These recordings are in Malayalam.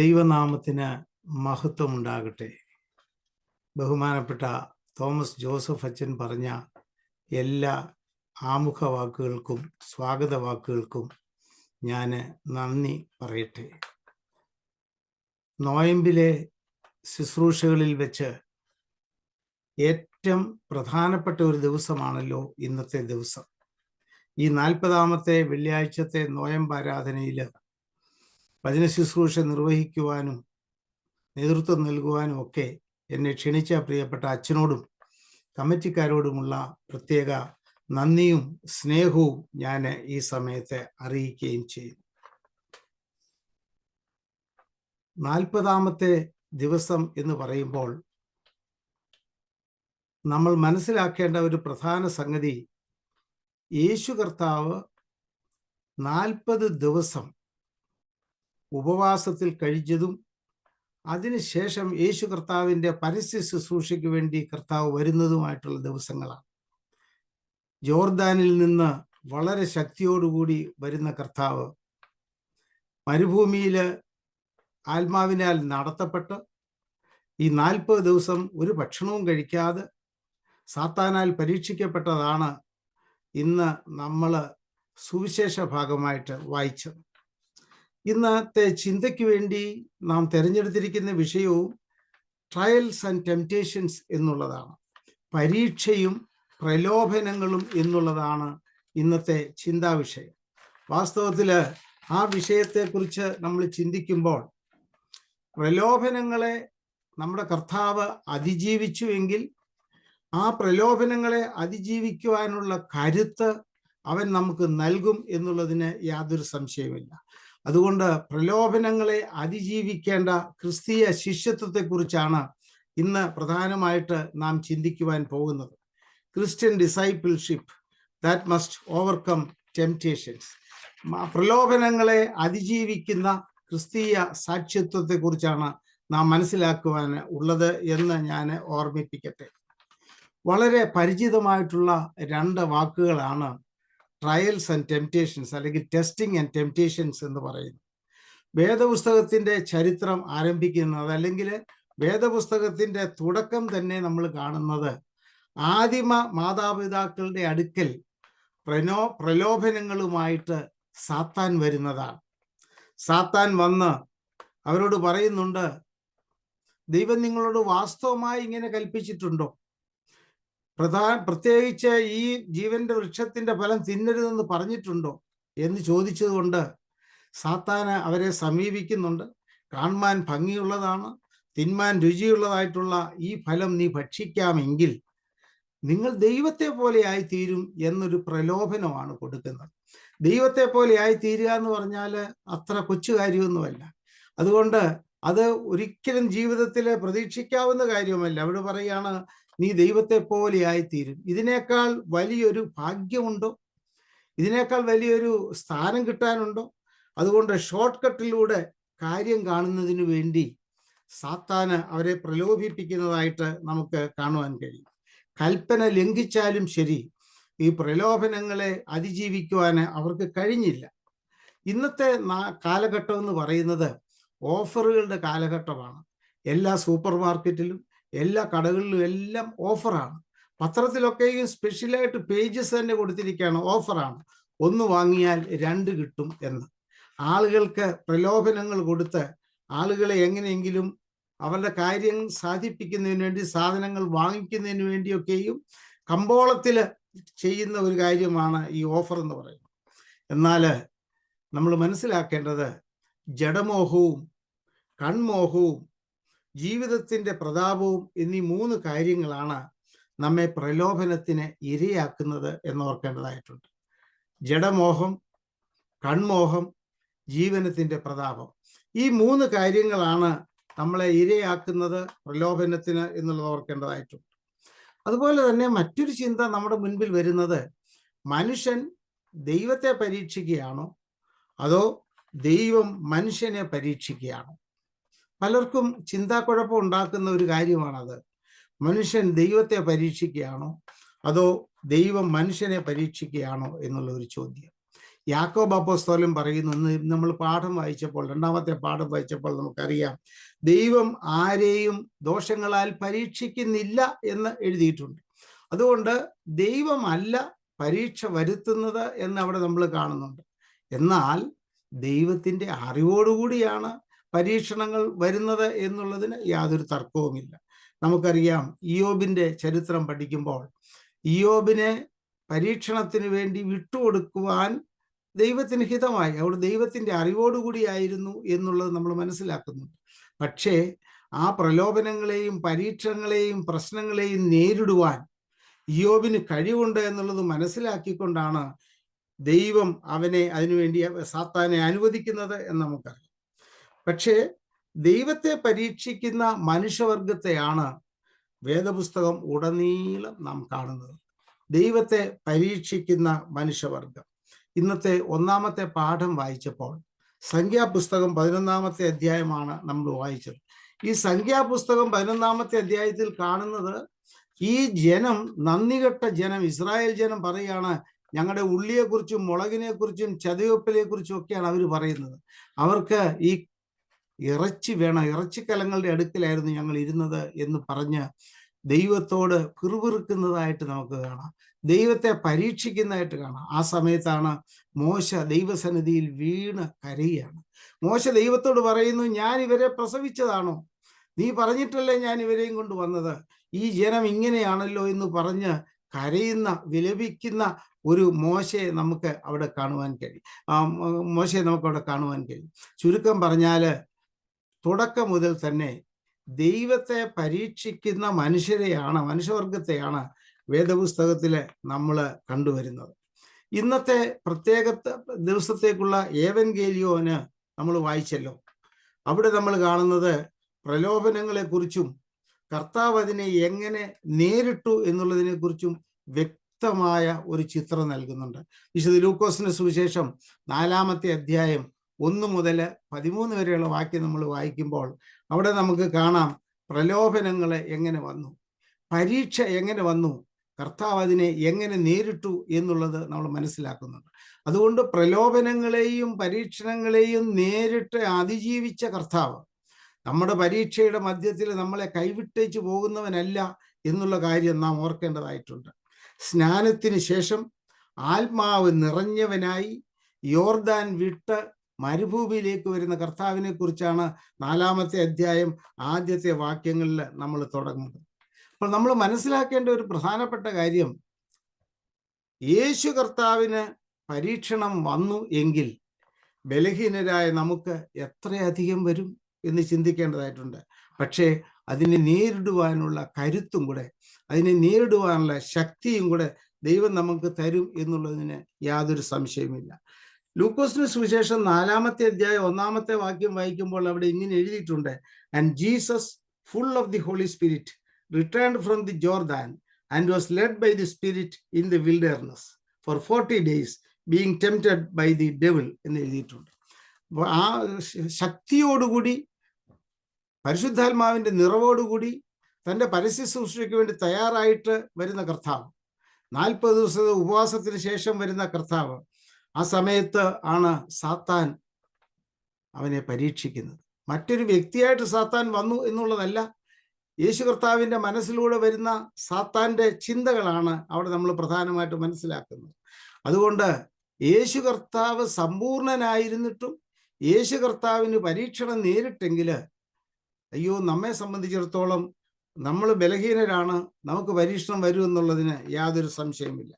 ദൈവനാമത്തിന് മഹത്വമുണ്ടാകട്ടെ. ബഹുമാനപ്പെട്ട തോമസ് ജോസഫ് അച്ഛൻ പറഞ്ഞ എല്ലാ ആമുഖ വാക്കുകൾക്കും സ്വാഗത വാക്കുകൾക്കും ഞാൻ നന്ദി പറയട്ടെ. നോയമ്പിലെ ശുശ്രൂഷകളിൽ വെച്ച് ഏറ്റവും പ്രധാനപ്പെട്ട ഒരു ദിവസമാണല്ലോ ഇന്നത്തെ ദിവസം. ഈ 40ാമത്തെ വെള്ളിയാഴ്ചത്തെ നോയമ്പാരാധനയിൽ വചന ശുശ്രൂഷ നിർവഹിക്കുവാനും നേതൃത്വം നൽകുവാനും ഒക്കെ എന്നെ ക്ഷണിച്ച പ്രിയപ്പെട്ട അച്ഛനോടും കമ്മിറ്റിക്കാരോടുമുള്ള പ്രത്യേക നന്ദിയും സ്നേഹവും ഞാൻ ഈ സമയത്ത് അറിയിക്കുകയും ചെയ്യും. 40ാമത്തെ ദിവസം എന്ന് പറയുമ്പോൾ നമ്മൾ മനസ്സിലാക്കേണ്ട ഒരു പ്രധാന സംഗതി, യേശു കർത്താവ് 40 ദിവസം ഉപവാസത്തിൽ കഴിച്ചതും അതിനുശേഷം യേശു കർത്താവിൻ്റെ പരസ്യ ശുശ്രൂഷയ്ക്ക് വേണ്ടി കർത്താവ് വരുന്നതുമായിട്ടുള്ള ദിവസങ്ങളാണ്. ജോർദാനിൽ നിന്ന് വളരെ ശക്തിയോടുകൂടി വരുന്ന കർത്താവ് മരുഭൂമിയിൽ ആത്മാവിനാൽ നടത്തപ്പെട്ട് ഈ 40 ദിവസം ഒരു ഭക്ഷണവും കഴിക്കാതെ സാത്താനാൽ പരീക്ഷിക്കപ്പെട്ടതാണ് ഇന്ന് നമ്മൾ സുവിശേഷ ഭാഗമായിട്ട് വായിച്ചത്. ഇന്നത്തെ ചിന്തയ്ക്ക് വേണ്ടി നാം തിരഞ്ഞെടുത്തിരിക്കുന്ന വിഷയവും ട്രയൽസ് ആൻഡ് ടെംപ്റ്റേഷൻസ് എന്നുള്ളതാണ്. പരീക്ഷയും പ്രലോഭനങ്ങളും എന്നുള്ളതാണ് ഇന്നത്തെ ചിന്താ വിഷയം. വാസ്തവത്തിൽ ആ വിഷയത്തെക്കുറിച്ച് നമ്മൾ ചിന്തിക്കുമ്പോൾ പ്രലോഭനങ്ങളെ നമ്മുടെ കർത്താവ് അതിജീവിച്ചുവെങ്കിൽ ആ പ്രലോഭനങ്ങളെ അതിജീവിക്കുവാനുള്ള കരുത്ത് അവൻ നമുക്ക് നൽകും എന്നുള്ളതിന് യാതൊരു സംശയമില്ല. അതുകൊണ്ട് പ്രലോഭനങ്ങളെ അതിജീവിക്കേണ്ട ക്രിസ്തീയ ശിഷ്യത്വത്തെക്കുറിച്ചാണ് ഇന്ന് പ്രധാനമായിട്ട് നാം ചിന്തിക്കുവാൻ പോകുന്നത്. Christian discipleship that must overcome temptations. പ്രലോഭനങ്ങളെ അതിജീവിക്കുന്ന ക്രിസ്തീയ സാക്ഷ്യത്വത്തെക്കുറിച്ചാണ് നാം മനസ്സിലാക്കുവാൻ ഉള്ളത് എന്ന് ഞാൻ ഓർമ്മിപ്പിക്കട്ടെ. വളരെ പരിചിതമായിട്ടുള്ള 2 വാക്കുകളാണ് ട്രയൽസ് ആൻഡ് ടെംപ്റ്റേഷൻസ് അല്ലെങ്കിൽ ടെസ്റ്റിംഗ് ആൻഡ് ടെംപ്റ്റേഷൻസ് എന്ന് പറയുന്നത്. വേദപുസ്തകത്തിൻ്റെ ചരിത്രം ആരംഭിക്കുന്നത് അല്ലെങ്കിൽ വേദപുസ്തകത്തിൻ്റെ തുടക്കം തന്നെ നമ്മൾ കാണുന്നത് ആദിമ മാതാപിതാക്കളുടെ അടുക്കൽ പ്രലോഭനങ്ങളുമായിട്ട് സാത്താൻ വരുന്നതാണ്. സാത്താൻ വന്ന് അവരോട് പറയുന്നുണ്ട്, ദൈവം നിങ്ങളോട് വാസ്തവമായി ഇങ്ങനെ കൽപ്പിച്ചിട്ടുണ്ടോ? പ്രത്യേകിച്ച് ഈ ജീവന്റെ വൃക്ഷത്തിന്റെ ഫലം തിന്നരുതെന്ന് പറഞ്ഞിട്ടുണ്ടോ എന്ന് ചോദിച്ചതുകൊണ്ട് സാത്താന് അവരെ സമീപിക്കുന്നുണ്ട്. കാണുവാൻ ഭംഗിയുള്ളതാണ്, തിന്മാൻ രുചിയുള്ളതായിട്ടുള്ള ഈ ഫലം നീ ഭക്ഷിക്കാമെങ്കിൽ നിങ്ങൾ ദൈവത്തെ പോലെ ആയിത്തീരും എന്നൊരു പ്രലോഭനമാണ് കൊടുക്കുന്നത്. ദൈവത്തെ പോലെ ആയിത്തീരുക എന്ന് പറഞ്ഞാൽ അത്ര കൊച്ചു കാര്യമൊന്നുമല്ല. അതുകൊണ്ട് അത് ഒരിക്കലും ജീവിതത്തിൽ പ്രതീക്ഷിക്കാവുന്ന കാര്യമല്ല. അവിടെ പറയുകയാണ്, നീ ദൈവത്തെ പോലെ ആയിത്തീരും. ഇതിനേക്കാൾ വലിയൊരു ഭാഗ്യമുണ്ടോ? ഇതിനേക്കാൾ വലിയൊരു സ്ഥാനം കിട്ടാനുണ്ടോ? അതുകൊണ്ട് ഷോർട്ട് കട്ടിലൂടെ കാര്യം കാണുന്നതിന് വേണ്ടി സാത്താന് അവരെ പ്രലോഭിപ്പിക്കുന്നതായിട്ട് നമുക്ക് കാണുവാൻ കഴിയും. കൽപ്പന ലംഘിച്ചാലും ശരി, ഈ പ്രലോഭനങ്ങളെ അതിജീവിക്കുവാൻ അവർക്ക് കഴിഞ്ഞില്ല. ഇന്നത്തെ കാലഘട്ടം എന്ന് പറയുന്നത് ഓഫറുകളുടെ കാലഘട്ടമാണ്. എല്ലാ സൂപ്പർ മാർക്കറ്റിലും എല്ലാ കടകളിലും എല്ലാം ഓഫറാണ്. പത്രത്തിലൊക്കെയും സ്പെഷ്യലായിട്ട് പേജസ് തന്നെ കൊടുത്തിരിക്കുകയാണ്, ഓഫറാണ്, 1 വാങ്ങിയാൽ 2 കിട്ടും എന്ന്. ആളുകൾക്ക് പ്രലോഭനങ്ങൾ കൊടുത്ത് ആളുകളെ എങ്ങനെയെങ്കിലും അവരുടെ കാര്യം സാധിപ്പിക്കുന്നതിന് വേണ്ടി, സാധനങ്ങൾ വാങ്ങിക്കുന്നതിന് വേണ്ടിയൊക്കെയും കമ്പോളത്തിൽ ചെയ്യുന്ന ഒരു കാര്യമാണ് ഈ ഓഫർ എന്ന് പറയുന്നത്. എന്നാൽ നമ്മൾ മനസ്സിലാക്കേണ്ടത് ജഡമോഹവും കൺമോഹവും ജീവിതത്തിൻ്റെ പ്രതാപവും എന്നീ 3 കാര്യങ്ങളാണ് നമ്മെ പ്രലോഭനത്തിന് ഇരയാക്കുന്നത് എന്നോർക്കേണ്ടതായിട്ടുണ്ട്. ജഡമോഹം, കൺമോഹം, ജീവനത്തിൻ്റെ പ്രതാപം, ഈ 3 കാര്യങ്ങളാണ് നമ്മളെ ഇരയാക്കുന്നത് പ്രലോഭനത്തിന് എന്നുള്ളത് ഓർക്കേണ്ടതായിട്ടുണ്ട്. അതുപോലെ തന്നെ മറ്റൊരു ചിന്ത നമ്മുടെ മുൻപിൽ വരുന്നത്, മനുഷ്യൻ ദൈവത്തെ പരീക്ഷിക്കുകയാണോ അതോ ദൈവം മനുഷ്യനെ പരീക്ഷിക്കുകയാണോ? പലർക്കും ചിന്താക്കുഴപ്പം ഉണ്ടാക്കുന്ന ഒരു കാര്യമാണത്. മനുഷ്യൻ ദൈവത്തെ പരീക്ഷിക്കുകയാണോ അതോ ദൈവം മനുഷ്യനെ പരീക്ഷിക്കുകയാണോ എന്നുള്ള ഒരു ചോദ്യം. യാക്കോബ് അപ്പോസ്തലൻ പറയുന്നു, ഇന്ന് നമ്മൾ പാഠം വായിച്ചപ്പോൾ, രണ്ടാമത്തെ പാഠം വായിച്ചപ്പോൾ നമുക്കറിയാം, ദൈവം ആരെയും ദോഷങ്ങളാൽ പരീക്ഷിക്കുന്നില്ല എന്ന് എഴുതിയിട്ടുണ്ട്. അതുകൊണ്ട് ദൈവമല്ല പരീക്ഷ വരുത്തുന്നത് എന്ന് അവിടെ നമ്മൾ കാണുന്നുണ്ട്. എന്നാൽ ദൈവത്തിൻ്റെ അറിവോടുകൂടിയാണ് പരീക്ഷണങ്ങൾ വരുന്നത് എന്നുള്ളതിന് യാതൊരു തർക്കവുമില്ല. നമുക്കറിയാം, ഇയ്യോബിൻ്റെ ചരിത്രം പഠിക്കുമ്പോൾ ഇയ്യോബിനെ പരീക്ഷണത്തിന് വേണ്ടി വിട്ടുകൊടുക്കുവാൻ ദൈവത്തിന് ഹിതമായി, അവിടെ ദൈവത്തിൻ്റെ അറിവോടുകൂടിയായിരുന്നു എന്നുള്ളത് നമ്മൾ മനസ്സിലാക്കുന്നുണ്ട്. പക്ഷേ ആ പ്രലോഭനങ്ങളെയും പരീക്ഷണങ്ങളെയും പ്രശ്നങ്ങളെയും നേരിടുവാൻ ഇയ്യോബിന് കഴിവുണ്ട് എന്നുള്ളത് മനസ്സിലാക്കിക്കൊണ്ടാണ് ദൈവം അവനെ അതിനുവേണ്ടി സാത്താനെ അനുവദിക്കുന്നത് എന്ന് നമുക്കറിയാം. പക്ഷേ ദൈവത്തെ പരീക്ഷിക്കുന്ന മനുഷ്യവർഗത്തെയാണ് വേദപുസ്തകം ഉടനീളം നാം കാണുന്നത്. ദൈവത്തെ പരീക്ഷിക്കുന്ന മനുഷ്യവർഗം. ഇന്നത്തെ ഒന്നാമത്തെ പാഠം വായിച്ചപ്പോൾ സംഖ്യാപുസ്തകം 11-ാമത്തെ അധ്യായമാണ് നമ്മൾ വായിച്ചത്. ഈ സംഖ്യാപുസ്തകം 11-ാമത്തെ അധ്യായത്തിൽ കാണുന്നത്, ഈ ജനം, നന്ദികെട്ട ജനം, ഇസ്രായേൽ ജനം പറയുകയാണ്, ഞങ്ങളുടെ ഉള്ളിയെക്കുറിച്ചും മുളകിനെക്കുറിച്ചും ചതവെപ്പിനെക്കുറിച്ചും ഒക്കെയാണ് അവർ പറയുന്നത്. അവർക്ക് ഈ ഇറച്ചി വേണം, ഇറച്ചിക്കലങ്ങളുടെ അടുക്കലായിരുന്നു ഞങ്ങൾ ഇരുന്നത് എന്ന് പറഞ്ഞ് ദൈവത്തോട് പിറുപിറുക്കുന്നതായിട്ട് നമുക്ക് കാണാം. ദൈവത്തെ പരീക്ഷിക്കുന്നതായിട്ട് കാണാം. ആ സമയത്താണ് മോശ ദൈവസന്നിധിയിൽ വീണ് കരയുകയാണ്. മോശ ദൈവത്തോട് പറയുന്നു, ഞാൻ ഇവരെ പ്രസവിച്ചതാണോ? നീ പറഞ്ഞിട്ടല്ലേ ഞാൻ ഇവരെയും കൊണ്ട് വന്നത്? ഈ ജനം ഇങ്ങനെയാണല്ലോ എന്ന് പറഞ്ഞ് കരയുന്ന, വിലപിക്കുന്ന ഒരു മോശയെ നമുക്ക് അവിടെ കാണുവാൻ കഴിയും. മോശയെ നമുക്ക് അവിടെ കാണുവാൻ കഴിയും. ചുരുക്കം പറഞ്ഞാൽ, തുടക്കം മുതൽ തന്നെ ദൈവത്തെ പരീക്ഷിക്കുന്ന മനുഷ്യവർഗത്തെയാണ് വേദപുസ്തകത്തിൽ നമ്മൾ കണ്ടുവരുന്നത്. ഇന്നത്തെ പ്രത്യേക ദിവസത്തേക്കുള്ള ഏവൻഗേലിയോന് നമ്മൾ വായിച്ചല്ലോ. അവിടെ നമ്മൾ കാണുന്നത് പ്രലോഭനങ്ങളെക്കുറിച്ചും കർത്താവ് അതിനെ എങ്ങനെ നേരിട്ടു എന്നുള്ളതിനെ കുറിച്ചും വ്യക്തമായ ഒരു ചിത്രം നൽകുന്നുണ്ട്. വിശുദ്ധ ലൂക്കോസിന്റെ സുവിശേഷം 4-ാമത്തെ അധ്യായം 1 മുതൽ 13 വരെയുള്ള വാക്യം നമ്മൾ വായിക്കുമ്പോൾ അവിടെ നമുക്ക് കാണാം പ്രലോഭനങ്ങൾ എങ്ങനെ വന്നു, പരീക്ഷ എങ്ങനെ വന്നു, കർത്താവ് അതിനെ എങ്ങനെ നേരിട്ടു എന്നുള്ളത് നമ്മൾ മനസ്സിലാക്കുന്നുണ്ട്. അതുകൊണ്ട് പ്രലോഭനങ്ങളെയും പരീക്ഷണങ്ങളെയും നേരിട്ട് അതിജീവിച്ച കർത്താവ് നമ്മുടെ പരീക്ഷയുടെ മധ്യത്തിൽ നമ്മളെ കൈവിട്ടേച്ച് പോകുന്നവനല്ല എന്നുള്ള കാര്യം നാം ഓർക്കേണ്ടതായിട്ടുണ്ട്. സ്നാനത്തിന് ശേഷം ആത്മാവ് നിറഞ്ഞവനായി യോർദാൻ വിട്ട് മരുഭൂമിയിലേക്ക് വരുന്ന കർത്താവിനെ കുറിച്ചാണ് 4-ാമത്തെ അധ്യായം ആദ്യത്തെ വാക്യങ്ങളിൽ നമ്മൾ തുടങ്ങുന്നത്. അപ്പോൾ നമ്മൾ മനസ്സിലാക്കേണ്ട ഒരു പ്രധാനപ്പെട്ട കാര്യം, യേശു കർത്താവിന് പരീക്ഷണം വന്നു എങ്കിൽ ബലഹീനരായ നമുക്ക് എത്രയധികം വരും എന്ന് ചിന്തിക്കേണ്ടതായിട്ടുണ്ട്. പക്ഷേ അതിനെ നേരിടുവാനുള്ള കരുത്തും കൂടെ, അതിനെ നേരിടുവാനുള്ള ശക്തിയും കൂടെ ദൈവം നമുക്ക് തരും എന്നുള്ളതിന് യാതൊരു സംശയമില്ല. ലൂക്കോസിന് സുവിശേഷം 4-ാമത്തെ അധ്യായം 1-ാമത്തെ വാക്യം വായിക്കുമ്പോൾ അവിടെ ഇങ്ങനെ എഴുതിയിട്ടുണ്ട്, and Jesus full of the holy spirit returned from the Jordan and was led by the spirit in the wilderness for 40 days being tempted by the devil എന്ന് എഴുതിയിട്ടുണ്ട്. അപ്പോൾ ആ ശക്തിയോടുകൂടി, പരിശുദ്ധാത്മാവിൻ്റെ നിറവോടുകൂടി തൻ്റെ പരസ്യ ശുശ്രൂഷയ്ക്ക് വേണ്ടി തയ്യാറായിട്ട് വരുന്ന കർത്താവ്, 40 ദിവസത്തെ ഉപവാസത്തിന് ശേഷം വരുന്ന കർത്താവ്, ആ സമയത്ത് ആണ് സാത്താൻ അവനെ പരീക്ഷിക്കുന്നത്. മറ്റൊരു വ്യക്തിയായിട്ട് സാത്താൻ വന്നു എന്നുള്ളതല്ല, യേശു കർത്താവിൻ്റെ മനസ്സിലൂടെ വരുന്ന സാത്താൻ്റെ ചിന്തകളാണ് അവിടെ നമ്മൾ പ്രധാനമായിട്ട് മനസ്സിലാക്കുന്നത്. അതുകൊണ്ട് യേശു കർത്താവ് സമ്പൂർണനായിരുന്നിട്ടും യേശു കർത്താവിന് പരീക്ഷണം നേരിട്ടെങ്കിൽ, അയ്യോ, നമ്മെ സംബന്ധിച്ചിടത്തോളം നമ്മൾ ബലഹീനരാണ്, നമുക്ക് പരീക്ഷണം വരും എന്നുള്ളതിന് യാതൊരു സംശയമില്ല.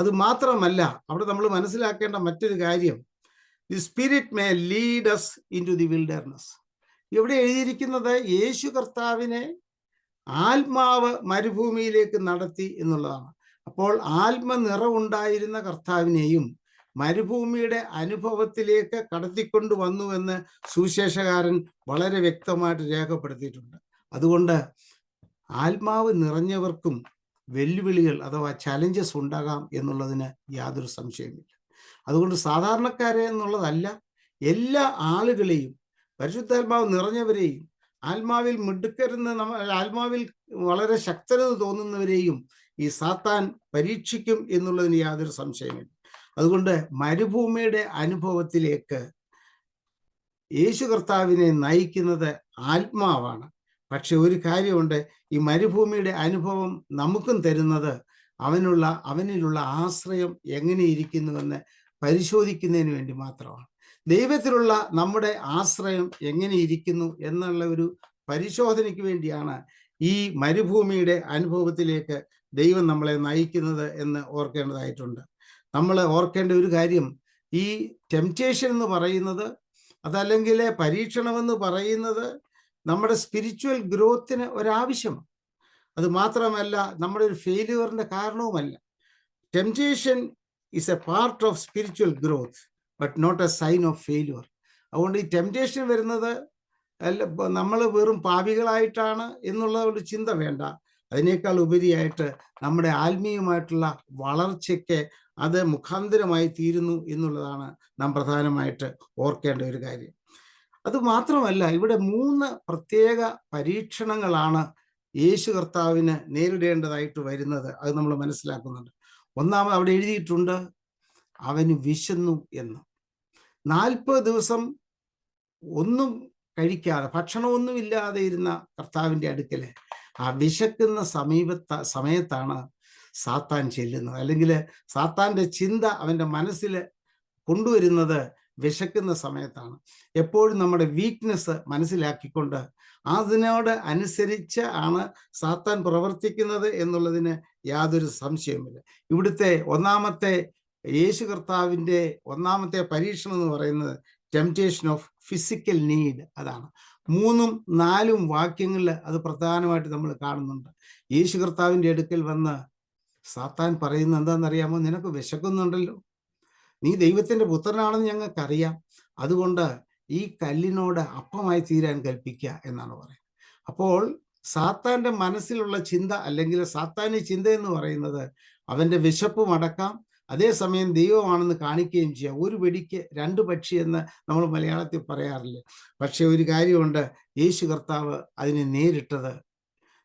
അത് മാത്രമല്ല, അവിടെ നമ്മൾ മനസ്സിലാക്കേണ്ട മറ്റൊരു കാര്യം, the spirit may lead us into the wilderness. ഇവിടെ എഴുതിയിരിക്കുന്നത് യേശു കർത്താവിനെ ആത്മാവ് മരുഭൂമിയിലേക്ക് നടത്തി എന്നുള്ളതാണ്. അപ്പോൾ ആത്മനിറവുണ്ടായിരുന്ന കർത്താവിനെയും മരുഭൂമിയുടെ അനുഭവത്തിലേക്ക് കടത്തിക്കൊണ്ടു വന്നുവെന്ന് സുവിശേഷകാരൻ വളരെ വ്യക്തമായിട്ട് രേഖപ്പെടുത്തിയിട്ടുണ്ട്. അതുകൊണ്ട് ആത്മാവ് നിറഞ്ഞവർക്കും വെല്ലുവിളികൾ അഥവാ ചലഞ്ചസ് ഉണ്ടാകാം എന്നുള്ളതിന് യാതൊരു സംശയമില്ല. അതുകൊണ്ട് സാധാരണക്കാരെ എന്നുള്ളതല്ല, എല്ലാ ആളുകളെയും, പരിശുദ്ധാത്മാവ് നിറഞ്ഞവരെയും, ആത്മാവിൽ മിടുക്കരെന്ന് ആത്മാവിൽ വളരെ ശക്തരെന്ന് തോന്നുന്നവരെയും ഈ സാത്താൻ പരീക്ഷിക്കും എന്നുള്ളതിന് യാതൊരു സംശയമില്ല. അതുകൊണ്ട് മരുഭൂമിയുടെ അനുഭവത്തിലേക്ക് യേശു കർത്താവിനെ നയിക്കുന്നത് ആത്മാവാണ്. പക്ഷെ ഒരു കാര്യമുണ്ട്, ഈ മരുഭൂമിയുടെ അനുഭവം നമുക്കും തരുന്നത് അവനിലുള്ള ആശ്രയം എങ്ങനെയിരിക്കുന്നുവെന്ന് പരിശോധിക്കുന്നതിന് വേണ്ടി മാത്രമാണ്. ദൈവത്തിലുള്ള നമ്മുടെ ആശ്രയം എങ്ങനെയിരിക്കുന്നു എന്നുള്ള ഒരു പരിശോധനയ്ക്ക് വേണ്ടിയാണ് ഈ മരുഭൂമിയുടെ അനുഭവത്തിലേക്ക് ദൈവം നമ്മളെ നയിക്കുന്നത് എന്ന് ഓർക്കേണ്ടതായിട്ടുണ്ട്. നമ്മൾ ഓർക്കേണ്ട ഒരു കാര്യം, ഈ ടെംപ്റ്റേഷൻ എന്ന് പറയുന്നത്, അതല്ലെങ്കിൽ പരീക്ഷണമെന്ന് പറയുന്നത് നമ്മുടെ സ്പിരിച്വൽ ഗ്രോത്തിന് ഒരാവശ്യമാണ്. അത് മാത്രമല്ല നമ്മുടെ ഒരു ഫെയിലിയറിന്റെ കാരണവുമല്ല. Temptation is a part of spiritual growth but not a sign of failure. അതുകൊണ്ട് ഈ ടെംപ്റ്റേഷൻ വരുന്നത് നമ്മൾ വെറും പാപികളായിട്ടാണ് എന്നുള്ള ഒരു ചിന്ത വേണ്ട. അതിനേക്കാൾ ഉപരിയായിട്ട് നമ്മുടെ ആത്മീയമായിട്ടുള്ള വളർച്ചയ്ക്ക് അത് മുഖാന്തരമായി തീരുന്നു എന്നുള്ളതാണ് നാം പ്രധാനമായിട്ട് ഓർക്കേണ്ട ഒരു കാര്യം. അത് മാത്രമല്ല, ഇവിടെ 3 പ്രത്യേക പരീക്ഷണങ്ങളാണ് യേശു കർത്താവിന് നേരിടേണ്ടതായിട്ട് വരുന്നത്. അത് നമ്മൾ മനസ്സിലാക്കുന്നുണ്ട്. ഒന്നാമത് അവിടെ എഴുതിയിട്ടുണ്ട്, അവന് വിശന്നു എന്ന്. 40 ദിവസം ഒന്നും കഴിക്കാതെ, ഭക്ഷണമൊന്നുമില്ലാതെ ഇരുന്ന കർത്താവിൻ്റെ അടുക്കല് ആ വിശക്കുന്ന സമയത്താണ് സാത്താൻ ചെല്ലുന്നത്. അല്ലെങ്കിൽ സാത്താൻ്റെ ചിന്ത അവൻ്റെ മനസ്സിൽ കൊണ്ടുവരുന്നത് വിശക്കുന്ന സമയത്താണ്. എപ്പോഴും നമ്മുടെ വീക്ക്നെസ് മനസ്സിലാക്കിക്കൊണ്ട് അതിനോട് അനുസരിച്ച് ആണ് സാത്താൻ പ്രവർത്തിക്കുന്നത് എന്നുള്ളതിന് യാതൊരു സംശയവുമില്ല. ഇവിടുത്തെ യേശു കർത്താവിൻ്റെ ഒന്നാമത്തെ പരീക്ഷണം എന്ന് പറയുന്നത് ടെംപ്റ്റേഷൻ ഓഫ് ഫിസിക്കൽ നീഡ്. അതാണ് 3ഉം 4ഉം വാക്യങ്ങളിൽ അത് പ്രധാനമായിട്ട് നമ്മൾ കാണുന്നുണ്ട്. യേശു കർത്താവിൻ്റെ അടുക്കൽ വന്ന് സാത്താൻ പറയുന്നത് എന്താണെന്നറിയാമോ? നിനക്ക് വിശക്കുന്നുണ്ടല്ലോ, നീ ദൈവത്തിൻ്റെ പുത്രനാണെന്ന് ഞങ്ങൾക്കറിയാം, അതുകൊണ്ട് ഈ കല്ലിനോട് അപ്പമായി തീരാൻ കൽപ്പിക്കുക എന്നാണ് പറയുന്നത്. അപ്പോൾ സാത്താൻ്റെ മനസ്സിലുള്ള ചിന്ത, അല്ലെങ്കിൽ സാത്താന്യ ചിന്ത എന്ന് പറയുന്നത് അവൻ്റെ വിശപ്പും അടക്കാം, അതേസമയം ദൈവമാണെന്ന് കാണിക്കുകയും ചെയ്യാം. ഒരു വെടിക്ക് 2 പക്ഷി എന്ന് നമ്മൾ മലയാളത്തിൽ പറയാറില്ല. പക്ഷെ ഒരു കാര്യമുണ്ട്, യേശു കർത്താവ് അതിനെ നേരിട്ടത്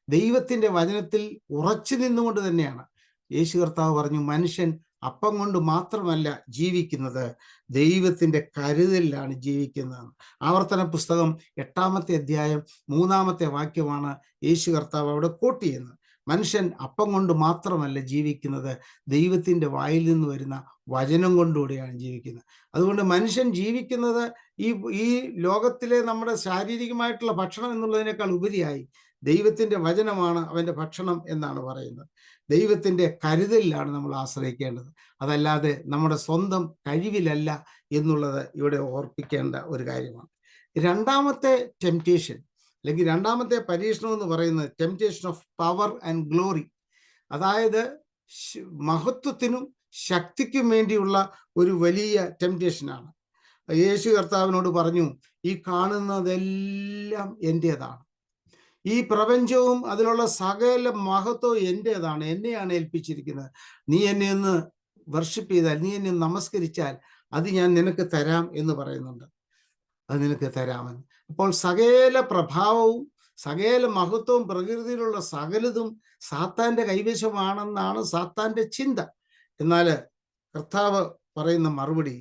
ദൈവത്തിൻ്റെ വചനത്തിൽ ഉറച്ചു നിന്നുകൊണ്ട് തന്നെയാണ്. യേശു കർത്താവ് പറഞ്ഞു, മനുഷ്യൻ അപ്പം കൊണ്ട് മാത്രമല്ല ജീവിക്കുന്നത്, ദൈവത്തിൻ്റെ കരുതലിലാണ് ജീവിക്കുന്നത്. ആവർത്തന പുസ്തകം 8-ാമത്തെ അധ്യായം 3-ാമത്തെ വാക്യമാണ് യേശു കർത്താവ് അവിടെ കോട്ട് ചെയ്യുന്നത്. മനുഷ്യൻ അപ്പം കൊണ്ട് മാത്രമല്ല ജീവിക്കുന്നത്, ദൈവത്തിൻ്റെ വായിൽ നിന്ന് വരുന്ന വചനം കൊണ്ടുകൂടിയാണ് ജീവിക്കുന്നത്. അതുകൊണ്ട് മനുഷ്യൻ ജീവിക്കുന്നത് ഈ ലോകത്തിലെ നമ്മുടെ ശാരീരികമായിട്ടുള്ള ഭക്ഷണം എന്നുള്ളതിനേക്കാൾ ഉപരിയായി ദൈവത്തിൻ്റെ വചനമാണ് അവൻ്റെ ഭക്ഷണം എന്നാണ് പറയുന്നത്. ദൈവത്തിൻ്റെ കരുതലിലാണ് നമ്മൾ ആശ്രയിക്കേണ്ടത്, അതല്ലാതെ നമ്മുടെ സ്വന്തം കഴിവിലല്ല എന്നുള്ളത് ഇവിടെ ഓർപ്പിക്കേണ്ട ഒരു കാര്യമാണ്. 2ാമത്തെ ടെംപ്റ്റേഷൻ അല്ലെങ്കിൽ 2ാമത്തെ പരീക്ഷണം എന്ന് പറയുന്നത് temptation of power and glory. അതായത് മഹത്വത്തിനും ശക്തിക്കും വേണ്ടിയുള്ള ഒരു വലിയ ടെംപ്റ്റേഷനാണ്. യേശു കർത്താവിനോട് പറഞ്ഞു, ഈ കാണുന്നതെല്ലാം എൻ്റേതാണ്, ഈ പ്രപഞ്ചവും അതിലുള്ള സകല മഹത്വവും എൻ്റേതാണ്, എന്നെയാണ് ഏൽപ്പിച്ചിരിക്കുന്നത്. നീ എന്നെ ഒന്ന് വർഷിപ്പ് ചെയ്താൽ, നീ എന്നെ നമസ്കരിച്ചാൽ അത് ഞാൻ നിനക്ക് തരാം എന്ന് പറയുന്നുണ്ട്. അത് നിനക്ക് തരാമെന്ന്. അപ്പോൾ സകല പ്രഭാവവും സകല മഹത്വവും പ്രകൃതിയിലുള്ള സകലതും സാത്താൻ്റെ കൈവശമാണെന്നാണ് സാത്താൻ്റെ ചിന്ത. എന്നാൽ കർത്താവ് പറയുന്ന മറുപടി,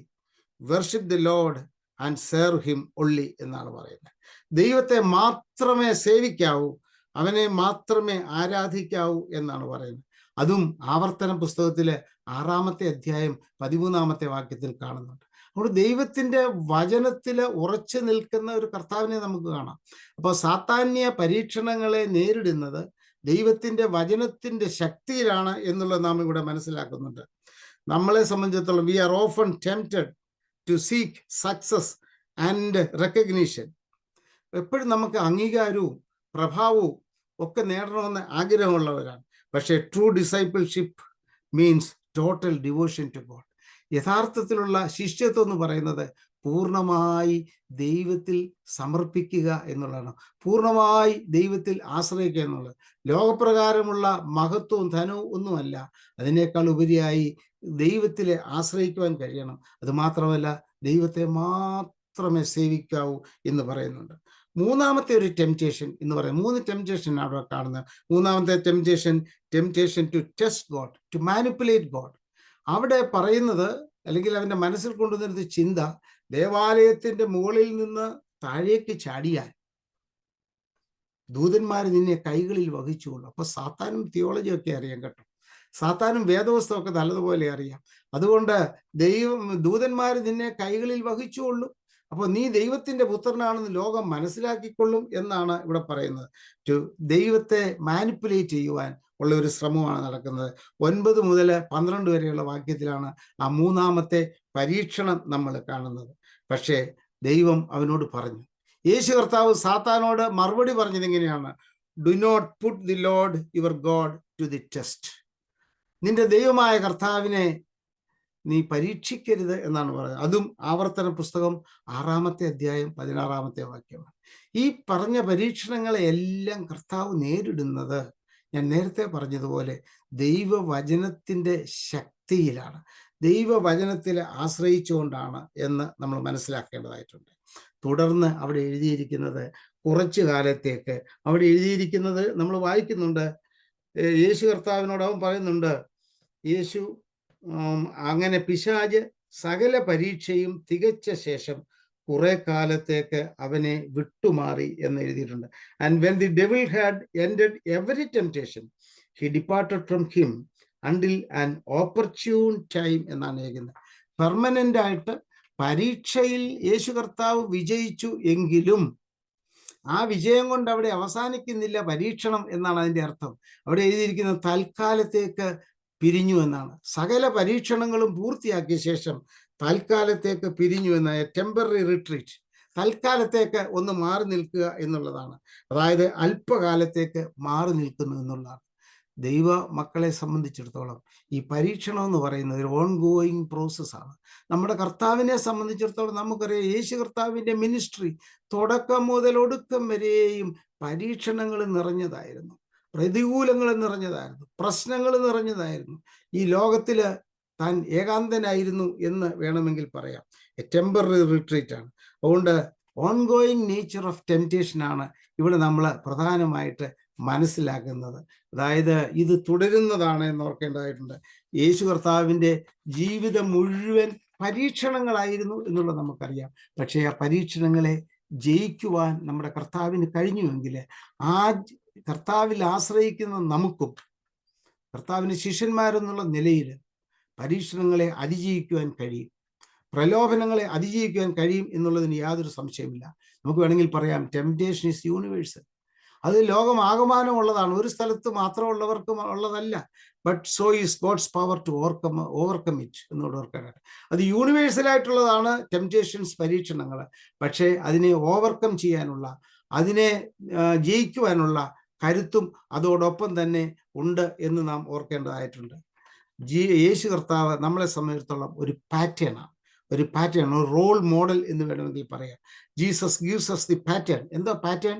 worship the Lord and serve him only എന്നാണ് പറയുന്നത്. ദൈവത്തെ മാത്രമേ സേവിക്കാവൂ, അവനെ മാത്രമേ ആരാധിക്കാവൂ എന്നാണ് പറയുന്നത്. അതും ആവർത്തന പുസ്തകത്തിലെ 6-ാമത്തെ അധ്യായം 13-ാമത്തെ വാക്യത്തിൽ കാണുന്നുണ്ട്. അവിടെ ദൈവത്തിൻ്റെ വചനത്തിൽ ഉറച്ചു നിൽക്കുന്ന ഒരു കർത്താവിനെ നമുക്ക് കാണാം. അപ്പോൾ സാത്താന്യ പരീക്ഷണങ്ങളെ നേരിടുന്നത് ദൈവത്തിൻ്റെ വചനത്തിൻ്റെ ശക്തിയിലാണ് എന്നുള്ളത് നാം ഇവിടെ മനസ്സിലാക്കുന്നുണ്ട്. നമ്മളെ സംബന്ധിച്ചിടത്തോളം we are often tempted to seek success and recognition. എപ്പോഴും നമുക്ക് അംഗീകാരവും പ്രഭാവവും ഒക്കെ നേടണമെന്ന് ആഗ്രഹമുള്ളവരാണ്. പക്ഷേ true discipleship means total devotion to God. യഥാർത്ഥത്തിലുള്ള ശിഷ്യത്വം എന്ന് പറയുന്നത് പൂർണ്ണമായി ദൈവത്തിൽ സമർപ്പിക്കുക എന്നുള്ളതാണ്, പൂർണ്ണമായി ദൈവത്തിൽ ആശ്രയിക്കുക എന്നുള്ളത്. ലോകപ്രകാരമുള്ള മഹത്വവും ധനവും ഒന്നുമല്ല, അതിനേക്കാൾ ഉപരിയായി ദൈവത്തിലെ ആശ്രയിക്കുവാൻ കഴിയണം. അത് മാത്രമല്ല, ദൈവത്തെ മാത്രമേ സേവിക്കാവൂ എന്ന് പറയുന്നുണ്ട്. 3ാമത്തെ ഒരു ടെംപ്റ്റേഷൻ എന്ന് പറയുന്നത്, 3 ടെംപ്റ്റേഷൻ അവിടെ കാണുന്നത്. 3ാമത്തെ temptation to test God, to manipulate God. അവിടെ പറയുന്നത് അല്ലെങ്കിൽ അവൻ്റെ മനസ്സിൽ കൊണ്ടുവന്നിരുന്ന ചിന്ത, ദേവാലയത്തിൻ്റെ മുകളിൽ നിന്ന് താഴേക്ക് ചാടിയാൽ ദൂതന്മാർ നിന്നെ കൈകളിൽ വഹിച്ചുകൊള്ളു. അപ്പൊ സാത്താനും തിയോളജി ഒക്കെ അറിയാം കേട്ടോ, സാത്താനും വേദപുസ്തകമൊക്കെ നല്ലതുപോലെ അറിയാം. അതുകൊണ്ട് ദൂതന്മാർ നിന്നെ കൈകളിൽ വഹിച്ചുകൊള്ളും. അപ്പോൾ നീ ദൈവത്തിന്റെ പുത്രനാണെന്ന് ലോകം മനസ്സിലാക്കിക്കൊള്ളും എന്നാണ് ഇവിടെ പറയുന്നത്. ദൈവത്തെ മാനിപ്പുലേറ്റ് ചെയ്യുവാൻ ഉള്ള ഒരു ശ്രമമാണ് നടക്കുന്നത്. 9 മുതൽ 12 വരെയുള്ള വാക്യത്തിലാണ് ആ മൂന്നാമത്തെ പരീക്ഷണം നമ്മൾ കാണുന്നത്. പക്ഷേ ദൈവം അവനോട് പറഞ്ഞു, യേശു കർത്താവ് സാത്താനോട് മറുപടി പറഞ്ഞത് എങ്ങനെയാണ്? Do not put the Lord your God to the test. നിന്റെ ദൈവമായ കർത്താവിനെ നീ പരീക്ഷിക്കരുത് എന്നാണ് പറയുന്നത്. അതും ആവർത്തന പുസ്തകം 6-ാമത്തെ അധ്യായം 16-ാമത്തെ വാക്യമാണ്. ഈ പറഞ്ഞ പരീക്ഷണങ്ങളെ എല്ലാം കർത്താവ് നേരിടുന്നത്, ഞാൻ നേരത്തെ പറഞ്ഞതുപോലെ, ദൈവവചനത്തിൻ്റെ ശക്തിയിലാണ്, ദൈവവചനത്തിൽ ആശ്രയിച്ചുകൊണ്ടാണ് എന്ന് നമ്മൾ മനസ്സിലാക്കേണ്ടതായിട്ടുണ്ട്. തുടർന്ന് അവിടെ എഴുതിയിരിക്കുന്നത് കുറച്ചു കാലത്തേക്ക്, അവിടെ എഴുതിയിരിക്കുന്നത് നമ്മൾ വായിക്കുന്നുണ്ട്, യേശു കർത്താവിനോട് അവൻ പറയുന്നുണ്ട്, യേശു അങ്ങനെ പിശാച് സകല പരീക്ഷയും തികച്ച ശേഷം കുറെ കാലത്തേക്ക് അവനെ വിട്ടുമാറി എന്ന് എഴുതിയിട്ടുണ്ട്. And when the devil had ended every temptation he departed from him until an opportune time എന്നാണ് എഴുതുന്നത്. പെർമനന്റ് ആയിട്ട് പരീക്ഷയിൽ യേശു കർത്താവ് വിജയിച്ചു എങ്കിലും ആ വിജയം കൊണ്ട് അവിടെ അവസാനിക്കുന്നില്ല പരീക്ഷണം എന്നാണ് അതിൻ്റെ അർത്ഥം. അവിടെ എഴുതിയിരിക്കുന്നത് തൽക്കാലത്തേക്ക് പിരിഞ്ഞു എന്നാണ്. സകല പരീക്ഷണങ്ങളും പൂർത്തിയാക്കിയ ശേഷം തൽക്കാലത്തേക്ക് പിരിഞ്ഞു എന്ന ടെമ്പററി റിട്രീറ്റ്, തൽക്കാലത്തേക്ക് ഒന്ന് മാറി നിൽക്കുക എന്നുള്ളതാണ്. അതായത് അല്പകാലത്തേക്ക് മാറി നിൽക്കുന്നു എന്നുള്ളതാണ്. ദൈവ മക്കളെ സംബന്ധിച്ചിടത്തോളം ഈ പരീക്ഷണം എന്ന് പറയുന്നത് ഒരു ഓൺ ഗോയിങ് പ്രോസസ്സാണ്. നമ്മുടെ കർത്താവിനെ സംബന്ധിച്ചിടത്തോളം നമുക്കറിയാം, യേശു കർത്താവിൻ്റെ മിനിസ്ട്രി തുടക്കം മുതൽ ഒടുക്കം വരെയും പരീക്ഷണങ്ങൾ നിറഞ്ഞതായിരുന്നു, പ്രതികൂലങ്ങൾ നിറഞ്ഞതായിരുന്നു, പ്രശ്നങ്ങൾ നിറഞ്ഞതായിരുന്നു. ഈ ലോകത്തിൽ താൻ ഏകാന്തനായിരുന്നു എന്ന് വേണമെങ്കിൽ പറയാം. ടെമ്പററി റിട്രീറ്റ് ആണ്. അതുകൊണ്ട് ഓൺ ഗോയിങ് നേച്ചർ ഓഫ് ടെംപ്റ്റേഷനാണ് ഇവിടെ നമ്മൾ പ്രധാനമായിട്ട് മനസ്സിലാക്കുന്നത്. അതായത് ഇത് തുടരുന്നതാണ് എന്ന് ഓർക്കേണ്ടതായിട്ടുണ്ട്. യേശു കർത്താവിൻ്റെ ജീവിതം മുഴുവൻ പരീക്ഷണങ്ങളായിരുന്നു എന്നുള്ളത് നമുക്കറിയാം. പക്ഷേ ആ പരീക്ഷണങ്ങളെ ജയിക്കുവാൻ നമ്മുടെ കർത്താവിന് കഴിഞ്ഞുവെങ്കിൽ ആ കർത്താവിൽ ആശ്രയിക്കുന്ന നമുക്കും കർത്താവിൻ്റെ ശിഷ്യന്മാരെന്നുള്ള നിലയിൽ പരീക്ഷണങ്ങളെ അതിജീവിക്കുവാൻ കഴിയും, പ്രലോഭനങ്ങളെ അതിജീവിക്കുവാൻ കഴിയും എന്നുള്ളതിന് യാതൊരു സംശയമില്ല. നമുക്ക് വേണമെങ്കിൽ പറയാം, ടെംപ്റ്റേഷൻ ഈസ് യൂണിവേഴ്സൽ. അത് ലോകമാകമാനം ഉള്ളതാണ്, ഒരു സ്ഥലത്ത് മാത്രമുള്ളവർക്കും ഉള്ളതല്ല. But so is God's power to overcome it എന്നോട് ഓർക്കാനായിട്ട്. അത് യൂണിവേഴ്സലായിട്ടുള്ളതാണ് ടെംപ്റ്റേഷൻസ്, പരീക്ഷണങ്ങൾ. പക്ഷേ അതിനെ ഓവർകം ചെയ്യാനുള്ള, അതിനെ ജയിക്കുവാനുള്ള കരുത്തും അതോടൊപ്പം തന്നെ ഉണ്ട് എന്ന് നാം ഓർക്കേണ്ടതായിട്ടുണ്ട്. യേശു കർത്താവ് നമ്മളെ സംബന്ധിച്ചിടത്തോളം ഒരു പാറ്റേണാണ്, ഒരു റോൾ മോഡൽ എന്ന് വേണമെങ്കിൽ പറയാം. Jesus gives us the pattern. എന്താ പാറ്റേൺ?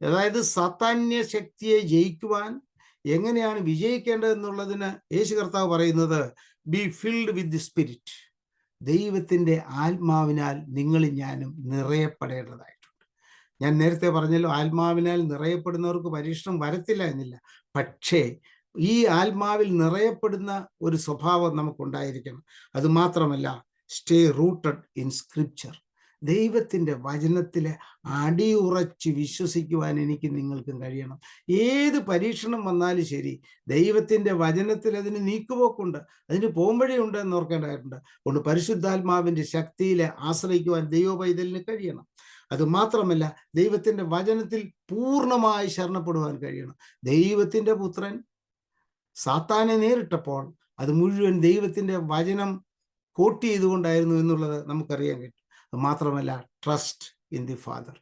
അതായത് സാത്താന്യ ശക്തിയെ ജയിക്കുവാൻ എങ്ങനെയാണ് വിജയിക്കേണ്ടതെന്നുള്ളതിന് യേശു കർത്താവ് പറയുന്നത്, B filled with the spirit. ദൈവത്തിൻ്റെ ആത്മാവിനാൽ നിങ്ങളും ഞാനും നിറയപ്പെടേണ്ടതായിട്ടുണ്ട്. ഞാൻ നേരത്തെ പറഞ്ഞല്ലോ, ആത്മാവിനാൽ നിറയപ്പെടുന്നവർക്ക് പരീക്ഷണം വരത്തില്ല എന്നില്ല. പക്ഷേ ഈ ആത്മാവിൽ നിറയപ്പെടുന്ന ഒരു സ്വഭാവം നമുക്കുണ്ടായിരിക്കണം. അതുമാത്രമല്ല, സ്റ്റേ റൂട്ടഡ് ഇൻ സ്ക്രിപ്ചർ. ദൈവത്തിൻ്റെ വചനത്തിൽ അടിയുറച്ച് വിശ്വസിക്കുവാൻ എനിക്ക് നിങ്ങൾക്കും കഴിയണം. ഏത് പരീക്ഷണം വന്നാലും ശരി, ദൈവത്തിൻ്റെ വചനത്തിൽ അതിന് നീക്കുപോക്കുണ്ട്, അതിന് പോംവഴിയുണ്ട് എന്ന് ഓർക്കേണ്ടതായിട്ടുണ്ട്. അതുകൊണ്ട് പരിശുദ്ധാത്മാവിൻ്റെ ശക്തിയിൽ ആശ്രയിക്കുവാൻ ദൈവ പൈതലിന് കഴിയണം. അതുമാത്രമല്ല, ദൈവത്തിൻ്റെ വചനത്തിൽ പൂർണ്ണമായി ശരണപ്പെടുവാൻ കഴിയണം. ദൈവത്തിൻ്റെ പുത്രൻ സാത്താനെ നേരിട്ടപ്പോൾ അത് മുഴുവൻ ദൈവത്തിൻ്റെ വചനം കോട്ട് ചെയ്തുകൊണ്ടായിരുന്നു എന്നുള്ളത് നമുക്കറിയാൻ കഴിയും. മാത്രമല്ല, trust in the father,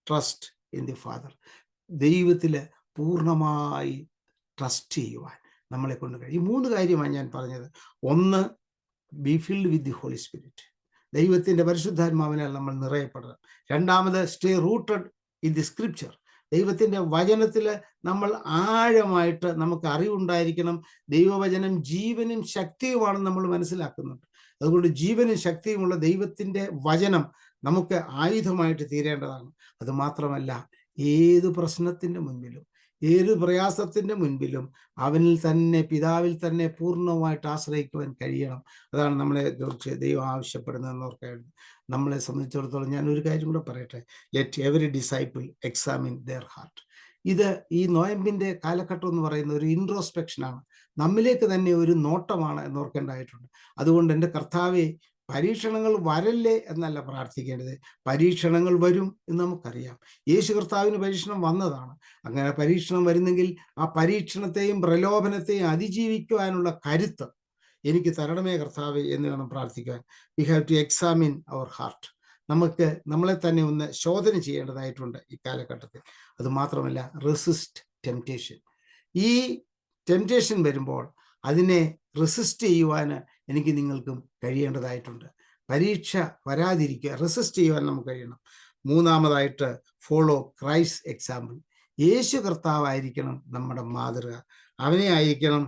trust in the father. ദൈവത്തിൽ പൂർണ്ണമായി ട്രസ്റ്റ് ചെയ്യുവാൻ നമ്മളെ കൊണ്ട് കഴിയും. ഈ 3 കാര്യമാണ് ഞാൻ പറഞ്ഞത്. ഒന്ന്, be filled with the holy Spirit. ദൈവത്തിൻ്റെ പരിശുദ്ധാത്മാവിനാൽ നമ്മൾ നിറയപ്പെടണം. രണ്ടാമത്, stay rooted in the scripture. ദൈവത്തിൻ്റെ വചനത്തിൽ നമ്മൾ ആഴമായിട്ട് നമുക്ക് അറിവുണ്ടായിരിക്കണം. ദൈവവചനം ജീവനും ശക്തിയുമാണെന്ന് നമ്മൾ മനസ്സിലാക്കുന്നുണ്ട്. അതുകൊണ്ട് ജീവനും ശക്തിയുമുള്ള ദൈവത്തിൻ്റെ വചനം നമുക്ക് ആയുധമായിട്ട് തീരേണ്ടതാണ്. അതുമാത്രമല്ല, ഏത് പ്രശ്നത്തിൻ്റെ മുൻപിലും, ഏത് പ്രയാസത്തിന്റെ മുൻപിലും അവനിൽ തന്നെ, പിതാവിൽ തന്നെ പൂർണ്ണമായിട്ട് ആശ്രയിക്കുവാൻ കഴിയണം. അതാണ് നമ്മളെ കുറിച്ച് ദൈവം ആവശ്യപ്പെടുന്നതെന്ന് ഓർക്കായിരുന്നു. നമ്മളെ സംബന്ധിച്ചിടത്തോളം ഞാൻ ഒരു കാര്യം കൂടെ പറയട്ടെ. Let every disciple examine there heart. ഇത് ഈ നോയമ്പിന്റെ കാലഘട്ടം എന്ന് പറയുന്ന ഒരു ഇൻട്രോസ്പെക്ഷനാണ്, നമ്മിലേക്ക് തന്നെ ഒരു നോട്ടമാണ് എന്നോർക്കേണ്ടതായിട്ടുണ്ട്. അതുകൊണ്ട് എൻ്റെ കർത്താവെ, പരീക്ഷണങ്ങൾ വരല്ലേ എന്നല്ല പ്രാർത്ഥിക്കേണ്ടത്, പരീക്ഷണങ്ങൾ വരും എന്ന് നമുക്കറിയാം. യേശു കർത്താവിന് പരീക്ഷണം വന്നതാണ്. അങ്ങനെ പരീക്ഷണം വരുന്നെങ്കിൽ ആ പരീക്ഷണത്തെയും പ്രലോഭനത്തെയും അതിജീവിക്കുവാനുള്ള കരുത്ത് എനിക്ക് തരണമേ കർത്താവെ എന്ന് വേണം പ്രാർത്ഥിക്കാൻ. We have to examine our heart. നമുക്ക് നമ്മളെ തന്നെ ഒന്ന് ശോധന ചെയ്യേണ്ടതായിട്ടുണ്ട് ഈ കാലഘട്ടത്തിൽ. അത് മാത്രമല്ല, റെസിസ്റ്റ് ടെംപ്റ്റേഷൻ. ഈ ടെംപ്റ്റേഷൻ വരുമ്പോൾ അതിനെ റെസിസ്റ്റ് ചെയ്യുവാൻ എനിക്ക് നിങ്ങൾക്കും കഴിയേണ്ടതായിട്ടുണ്ട്. പരീക്ഷ വരാതിരിക്കുക, റെസിസ്റ്റ് ചെയ്യുവാൻ നമുക്ക് കഴിയണം. മൂന്നാമതായിട്ട്, ഫോളോ ക്രൈസ്റ്റ് എക്സാമ്പിൾ. യേശു കർത്താവായിരിക്കണം നമ്മുടെ മാതൃക, അവനെ ആയിരിക്കണം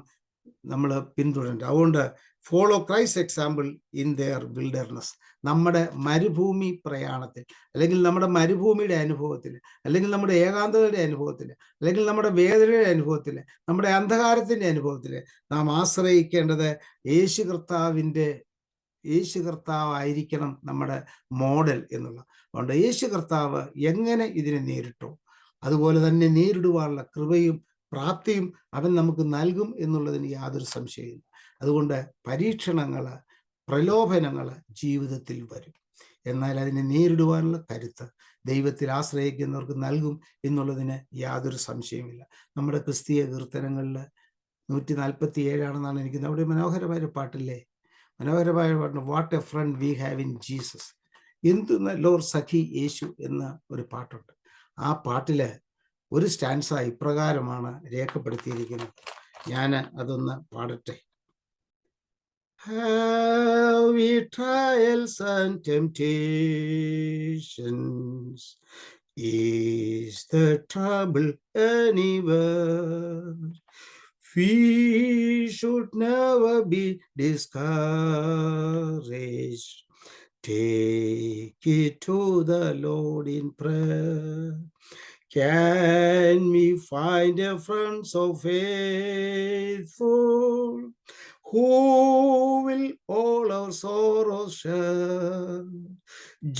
നമ്മൾ പിന്തുടരേണ്ടത്. അതുകൊണ്ട് follow Christ example in there wilderness. നമ്മുടെ മരുഭൂമി പ്രയാണത്തിൽ, അല്ലെങ്കിൽ നമ്മുടെ മരുഭൂമിയുടെ അനുഭവത്തിൽ, അല്ലെങ്കിൽ നമ്മുടെ ഏകാന്തതയുടെ അനുഭവത്തിൽ, അല്ലെങ്കിൽ നമ്മുടെ വേദനയുടെ അനുഭവത്തിൽ, നമ്മുടെ അന്ധകാരത്തിൻ്റെ അനുഭവത്തിൽ നാം ആശ്രയിക്കേണ്ടത് യേശു കർത്താവായിരിക്കണം നമ്മുടെ മോഡൽ എന്നുള്ള. അതുകൊണ്ട് യേശു കർത്താവ് എങ്ങനെ ഇതിനെ നേരിട്ടോ അതുപോലെ തന്നെ നേരിടുവാനുള്ള കൃപയും പ്രാപ്തിയും അവൻ നമുക്ക് നൽകും എന്നുള്ളതിന് യാതൊരു സംശയമില്ല. അതുകൊണ്ട് പരീക്ഷണങ്ങൾ, പ്രലോഭനങ്ങൾ ജീവിതത്തിൽ വരും. എന്നാൽ അതിനെ നേരിടുവാനുള്ള കരുത്ത് ദൈവത്തിൽ ആശ്രയിക്കുന്നവർക്ക് നൽകും എന്നുള്ളതിന് യാതൊരു സംശയമില്ല. നമ്മുടെ ക്രിസ്തീയ കീർത്തനങ്ങളിൽ 147 എനിക്ക് നമ്മുടെ മനോഹരമായ പാട്ടില്ലേ, മനോഹരമായ പാട്ട്, what a friend we have in Jesus. എന്തു നല്ലോർ സഖി യേശു എന്ന ഒരു പാട്ടുണ്ട്. ആ പാട്ടില് ഒരു സ്റ്റാൻസ ഇപ്രകാരമാണ് രേഖപ്പെടുത്തിയിരിക്കുന്നത്. ഞാൻ അതൊന്ന് പാടട്ടെ. Have we trials and temptations? Is the trouble anywhere? We should never be discouraged. Take it to the Lord in prayer. Can we find a friend so faithful, who will all our sorrows share?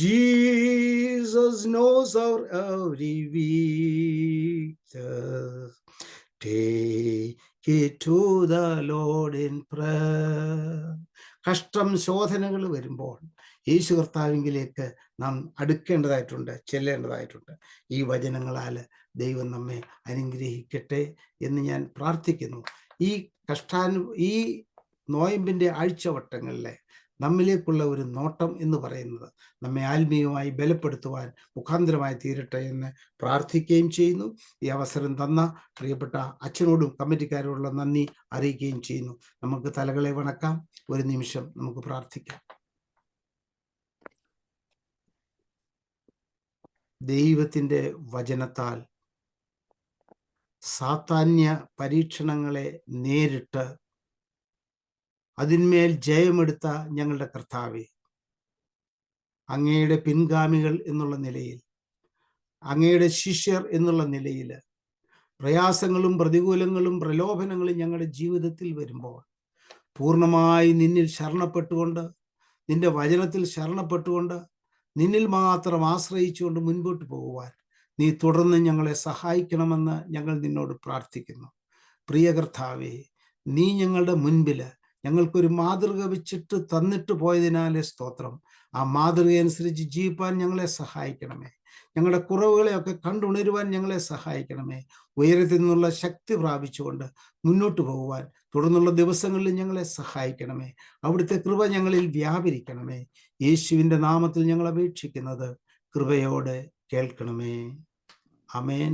Jesus knows our every weakness. Take it to the Lord in prayer. കഷ്ടം, ശോധനകൾ വരുമ്പോൾ യേശു കർത്താവിലേക്ക് നാം അടുക്കേണ്ടതായിട്ടുണ്ട്, ചെല്ലേണ്ടതായിട്ടുണ്ട്. ഈ വചനങ്ങളാൽ ദൈവം നമ്മെ അനുഗ്രഹിക്കട്ടെ എന്ന് ഞാൻ പ്രാർത്ഥിക്കുന്നു. ഈ നോയമ്പിൻ്റെ ആഴ്ചവട്ടങ്ങളിലെ നമ്മിലേക്കുള്ള ഒരു നോട്ടം എന്ന് പറയുന്നത് നമ്മെ ആത്മീയമായി ബലപ്പെടുത്തുവാൻ മുഖാന്തരമായി തീരട്ടെ എന്ന് പ്രാർത്ഥിക്കുകയും ചെയ്യുന്നു. ഈ അവസരം തന്ന പ്രിയപ്പെട്ട അച്ഛനോടും കമ്മിറ്റിക്കാരോടുള്ള നന്ദി അറിയിക്കുകയും ചെയ്യുന്നു. നമുക്ക് തലകളെ വണക്കാം, ഒരു നിമിഷം നമുക്ക് പ്രാർത്ഥിക്കാം. ദൈവത്തിൻ്റെ വചനത്താൽ സാത്താന്യ പരീക്ഷണങ്ങളെ നേരിട്ട് അതിന്മേൽ ജയമെടുത്ത ഞങ്ങളുടെ കർത്താവേ, അങ്ങയുടെ പിൻഗാമികൾ എന്നുള്ള നിലയിൽ, അങ്ങയുടെ ശിഷ്യർ എന്നുള്ള നിലയിൽ പ്രയാസങ്ങളും പ്രതികൂലങ്ങളും പ്രലോഭനങ്ങളും ഞങ്ങളുടെ ജീവിതത്തിൽ വരുമ്പോൾ പൂർണ്ണമായി നിന്നിൽ ശരണപ്പെട്ടുകൊണ്ട്, നിന്റെ വചനത്തിൽ ശരണപ്പെട്ടുകൊണ്ട്, നിന്നിൽ മാത്രം ആശ്രയിച്ചുകൊണ്ട് മുൻപോട്ട് പോകുവാൻ നീ തുടർന്ന് ഞങ്ങളെ സഹായിക്കണമെന്ന് ഞങ്ങൾ നിന്നോട് പ്രാർത്ഥിക്കുന്നു. പ്രിയ കർത്താവേ, നീ ഞങ്ങളുടെ മുൻപിൽ ഞങ്ങൾക്കൊരു മാതൃക വെച്ചിട്ട് തന്നിട്ട് പോയതിനാലെ സ്തോത്രം. ആ മാതൃകയനുസരിച്ച് ജീവിപ്പാൻ ഞങ്ങളെ സഹായിക്കണമേ. ഞങ്ങളുടെ കുറവുകളെയൊക്കെ കണ്ടുണരുവാൻ ഞങ്ങളെ സഹായിക്കണമേ. ഉയരത്തിൽ നിന്നുള്ള ശക്തി പ്രാപിച്ചുകൊണ്ട് മുന്നോട്ട് പോകുവാൻ തുടർന്നുള്ള ദിവസങ്ങളിൽ ഞങ്ങളെ സഹായിക്കണമേ. അവിടുത്തെ കൃപ ഞങ്ങളിൽ വ്യാപരിക്കണമേ. യേശുവിൻ്റെ നാമത്തിൽ ഞങ്ങൾ അപേക്ഷിക്കുന്നത് കൃപയോടെ കേൾക്കണമേ. ആമേൻ.